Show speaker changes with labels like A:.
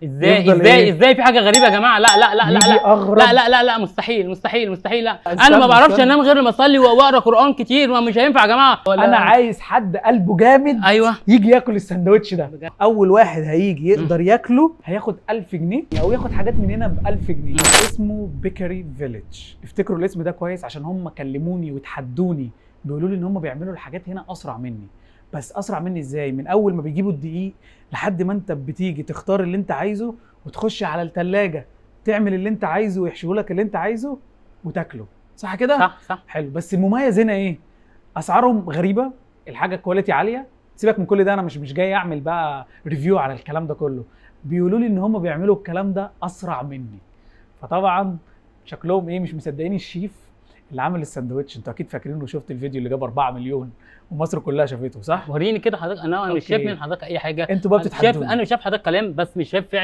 A: ازاي في حاجه غريبه يا جماعه؟ لا لا لا لا لا لا لا لا مستحيل مستحيل مستحيل. لا انا ما بعرفش انام غير لما اصلي واقرا قران كتير، ما مش هينفع يا جماعه.
B: انا عايز حد قلبه جامد
A: ايوه
B: يجي ياكل الساندوتش ده. اول واحد هيجي يقدر ياكله هياخد 1000 جنيه او ياخد حاجات من هنا ب 1000 جنيه. اسمه بيكري فيليج. افتكروا الاسم ده كويس عشان هم كلموني وتحدوني، بيقولوا لي ان هم بيعملوا الحاجات هنا اسرع مني. بس اسرع مني ازاي؟ من اول ما بيجيبوا الدقيق لحد ما انت بتيجي تختار اللي انت عايزه وتخش على الثلاجه تعمل اللي انت عايزه ويحشوا لك اللي انت عايزه وتاكله. صح كده؟
A: صح
B: حلو. بس المميز هنا ايه؟ اسعارهم غريبه، الحاجه كواليتي عاليه. سيبك من كل ده، انا مش جاي اعمل بقى ريفيو على الكلام ده كله. بيقولوا لي ان هم بيعملوا الكلام ده اسرع مني، فطبعا شكلهم ايه؟ مش مصدقين الشيف اللي عامل الساندوتش. انتوا اكيد فاكرين وشفت الفيديو اللي جاب 4 مليون ومصر كلها شافته، صح؟
A: وريني كده حضرتك. انا مش شايف من حضرتك اي حاجه.
B: انتوا بقى بتتحدوني.
A: انا شايف حضرتك كلام بس مش شايف فعل.